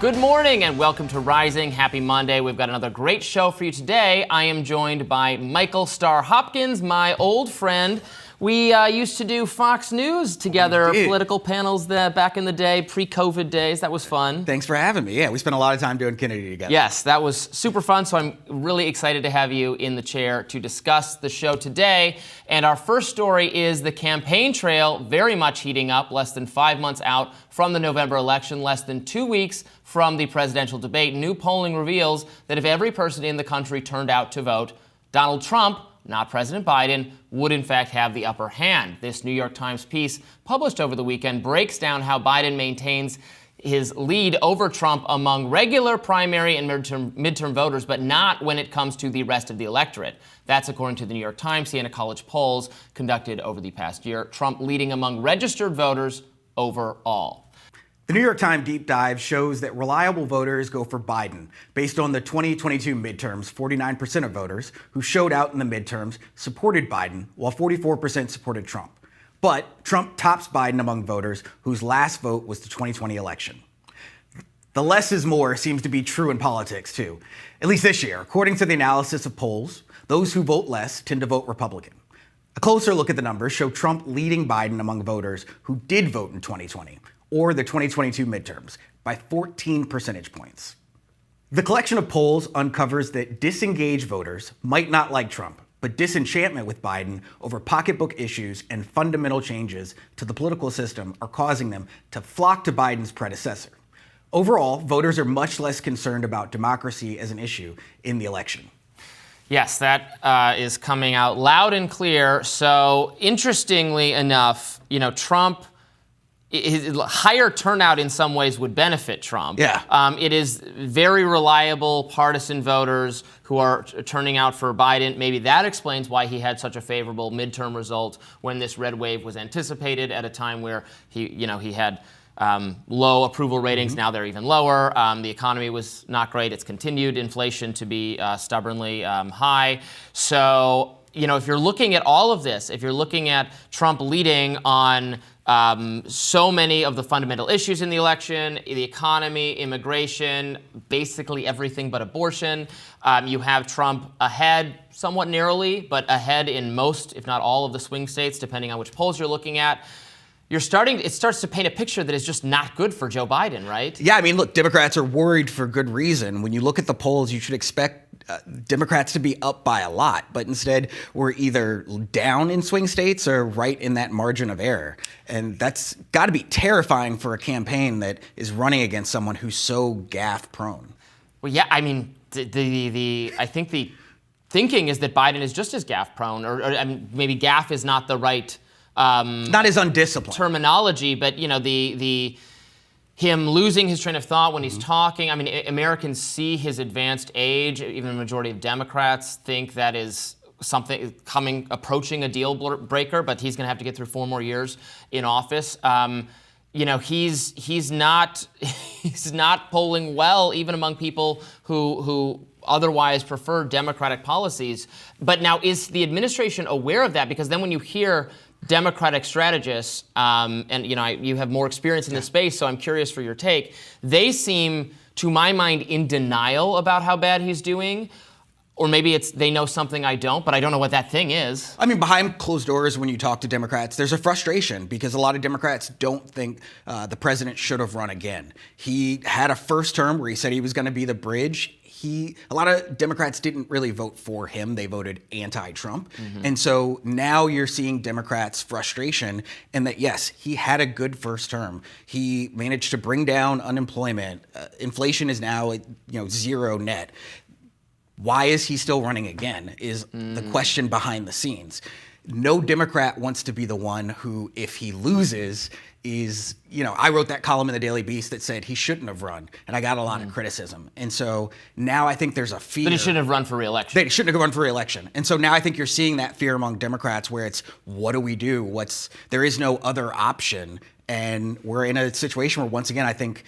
Good morning and welcome to Rising. Happy Monday. We've got another great show for you today. I am joined by Michael Starr Hopkins, my old friend. We used to do Fox News together, political panels back in the day, pre-COVID days. That was fun. Thanks for having me. Yeah, we spent a lot of time doing Kennedy together. Yes, that was super fun, so I'm really excited to have you in the chair to discuss the show today. And our first story is the campaign trail very much heating up, less than 5 months out from the November election, less than 2 weeks from the presidential debate. New polling reveals that if every person in the country turned out to vote, Donald Trump, not President Biden, would in fact have the upper hand. This New York Times piece published over the weekend breaks down how Biden maintains his lead over Trump among regular primary and midterm voters, but not when it comes to the rest of the electorate. That's according to the New York Times, Siena College polls conducted over the past year. Trump leading among registered voters overall. The New York Times deep dive shows that reliable voters go for Biden. Based on the 2022 midterms, 49% of voters who showed out in the midterms supported Biden, while 44% supported Trump. But Trump tops Biden among voters whose last vote was the 2020 election. The less is more seems to be true in politics, too. At least this year. According to the analysis of polls, those who vote less tend to vote Republican. A closer look at the numbers show Trump leading Biden among voters who did vote in 2020. Or the 2022 midterms, by 14 percentage points. The collection of polls uncovers that disengaged voters might not like Trump, but disenchantment with Biden over pocketbook issues and fundamental changes to the political system are causing them to flock to Biden's predecessor. Overall, voters are much less concerned about democracy as an issue in the election. Yes, that is coming out loud and clear. So interestingly enough, Trump, his higher turnout in some ways would benefit Trump. Yeah. It is very reliable partisan voters who are turning out for Biden. Maybe that explains why he had such a favorable midterm result when this red wave was anticipated at a time where he had low approval ratings. Now they're even lower. The economy was not great. It's continued inflation to be stubbornly high. So, if you're looking at all of this, if you're looking at Trump leading on so many of the fundamental issues in the election, the economy, immigration, basically everything but abortion. You have Trump ahead somewhat narrowly, but ahead in most, if not all, of the swing states, depending on which polls you're looking at. It starts to paint a picture that is just not good for Joe Biden, right? Yeah, look, Democrats are worried for good reason. When you look at the polls, you should expect Democrats to be up by a lot, but instead we're either down in swing states or right in that margin of error. And that's got to be terrifying for a campaign that is running against someone who's so gaffe prone. Well, yeah, I think the thinking is that Biden is just as gaffe prone, or maybe gaffe is not the right not as undisciplined terminology, but him losing his train of thought when he's talking. Americans see his advanced age. Even the majority of Democrats think that is something approaching a deal breaker, but he's going to have to get through 4 more years in office. He's not polling well, even among people who otherwise prefer Democratic policies. But now, is the administration aware of that? Because then when you hear Democratic strategists, and you have more experience in this space, so I'm curious for your take. They seem, to my mind, in denial about how bad he's doing. Or maybe they know something I don't, but I don't know what that thing is. Behind closed doors, when you talk to Democrats, there's a frustration because a lot of Democrats don't think the president should have run again. He had a first term where he said he was going to be the bridge. A lot of Democrats didn't really vote for him. They voted anti-Trump. And so now you're seeing Democrats' frustration in that, yes, he had a good first term. He managed to bring down unemployment. Inflation is now at zero net. Why is he still running again is the question behind the scenes. No Democrat wants to be the one who, if he loses, is, I wrote that column in the Daily Beast that said he shouldn't have run, and I got a lot of criticism. And so now I think there's a fear. But he shouldn't have run for re-election. That he shouldn't have run for re-election. And so now I think you're seeing that fear among Democrats where it's, what do we do? There is no other option. And we're in a situation where, once again, I think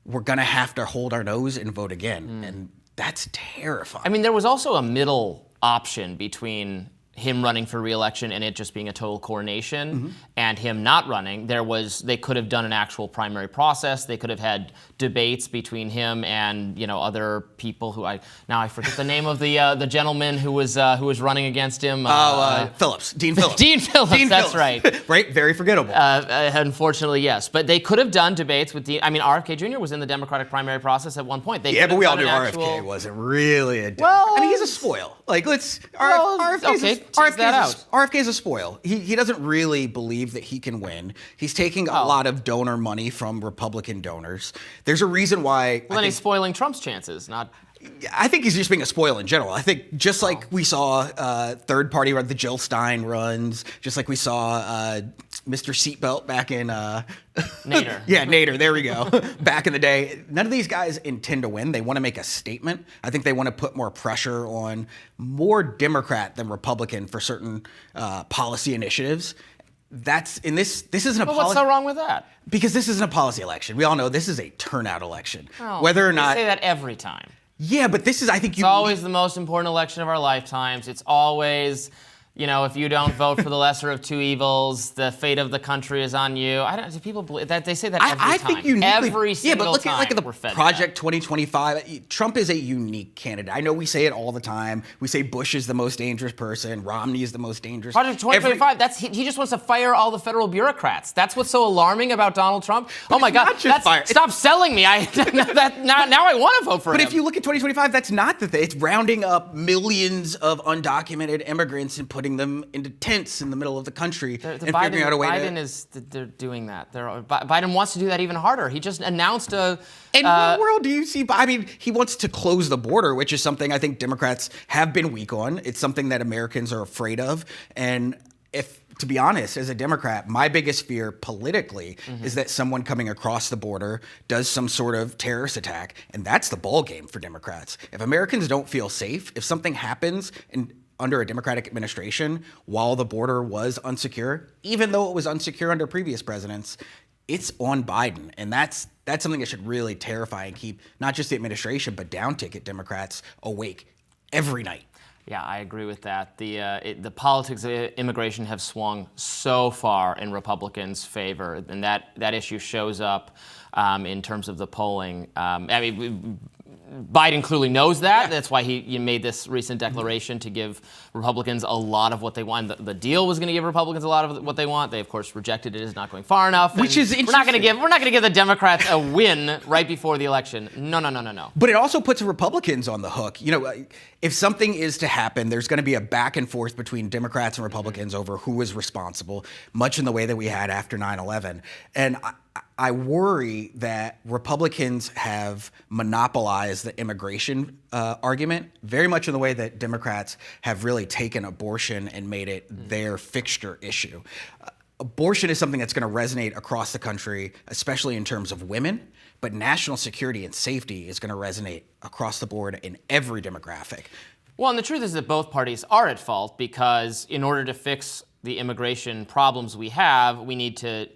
we're going to have to hold our nose and vote again. And that's terrifying. There was also a middle option between him running for re-election and it just being a total coronation, and him not running, they could have done an actual primary process. They could have had debates between him and other people who I forget the name of the gentleman who was running against him. Phillips, Dean Phillips. Dean Phillips, that's right. Right, very forgettable. Unfortunately, yes, but they could have done debates with Dean. I mean, RFK Jr. was in the Democratic primary process at one point. But we all knew RFK wasn't really a. Well, I mean, he's a spoil. Like, RFK is a spoil. He doesn't really believe that he can win. He's taking a lot of donor money from Republican donors. There's a reason why. Well, then he's spoiling Trump's chances, not. I think he's just being a spoil in general. I think just like we saw third party run, the Jill Stein runs, just like we saw Mr. Seatbelt back in Nader. Yeah, Nader, there we go. Back in the day. None of these guys intend to win. They want to make a statement. I think they want to put more pressure on more Democrat than Republican for certain policy initiatives. This isn't a policy. What's so wrong with that? Because this isn't a policy election. We all know this is a turnout election. Oh, Whether or not they say that every time. Yeah, but this is, I think, it's always the most important election of our lifetimes. It's always, if you don't vote for the lesser of two evils, the fate of the country is on you. Do people believe that? They say that every time. I think uniquely, every single but look time at we're fed Project 2025. Trump is a unique candidate. I know we say it all the time. We say Bush is the most dangerous person. Romney is the most dangerous. Project 2025. He just wants to fire all the federal bureaucrats. That's what's so alarming about Donald Trump. But oh my God! Stop selling me. Now I want to vote for him. But if you look at 2025, that's not the thing. It's rounding up millions of undocumented immigrants and putting them into tents in the middle of the country and figuring out a way they're doing that. Biden wants to do that even harder. He just announced a. In what world do you see? I mean, he wants to close the border, which is something I think Democrats have been weak on. It's something that Americans are afraid of. And to be honest, as a Democrat, my biggest fear politically is that someone coming across the border does some sort of terrorist attack. And that's the ball game for Democrats. If Americans don't feel safe, if something happens under a Democratic administration while the border was unsecure, even though it was unsecure under previous presidents, it's on Biden. And that's something that should really terrify and keep not just the administration, but down-ticket Democrats awake every night. Yeah, I agree with that. The politics of immigration have swung so far in Republicans' favor, and that issue shows up in terms of the polling. Biden clearly knows that. Yeah. That's why he made this recent declaration to give Republicans a lot of what they want. The deal was going to give Republicans a lot of what they want. They, of course, rejected it as not going far enough. Which is interesting. We're not going to give the Democrats a win right before the election. No. But it also puts Republicans on the hook. If something is to happen, there's going to be a back and forth between Democrats and Republicans over who is responsible, much in the way that we had after 9/11. And I worry that Republicans have monopolized the immigration argument very much in the way that Democrats have really taken abortion and made it their fixture issue. Abortion is something that's going to resonate across the country, especially in terms of women, but national security and safety is going to resonate across the board in every demographic. Well, and the truth is that both parties are at fault because in order to fix the immigration problems we have, we need to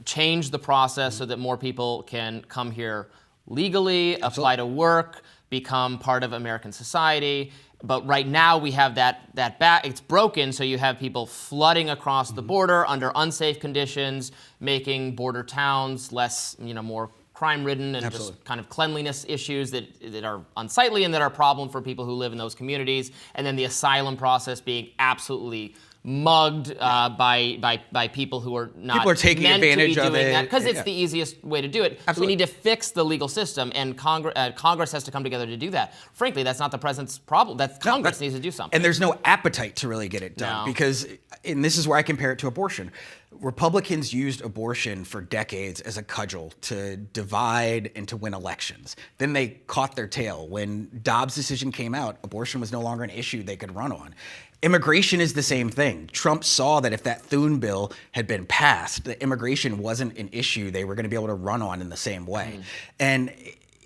change the process so that more people can come here legally, apply to work, become part of American society. But right now we have that back, it's broken, so you have people flooding across the border under unsafe conditions, making border towns less, more crime-ridden and just kind of cleanliness issues that are unsightly and that are a problem for people who live in those communities. And then the asylum process being absolutely mugged by people who are not people are taking meant advantage to be of doing it that because it's the easiest way to do it. So we need to fix the legal system, and Congress has to come together to do that. Frankly, that's not the president's problem. Congress needs to do something. And there's no appetite to really get it done because, and this is where I compare it to abortion. Republicans used abortion for decades as a cudgel to divide and to win elections. Then they caught their tail. When Dobbs' decision came out, abortion was no longer an issue they could run on. Immigration is the same thing. Trump saw that if that Thune bill had been passed, that immigration wasn't an issue they were going to be able to run on in the same way. And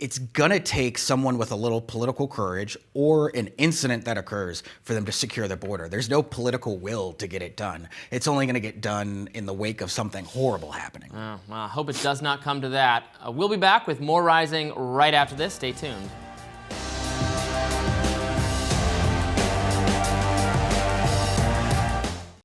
it's going to take someone with a little political courage or an incident that occurs for them to secure the border. There's no political will to get it done. It's only going to get done in the wake of something horrible happening. Well, I hope it does not come to that. We'll be back with more Rising right after this. Stay tuned.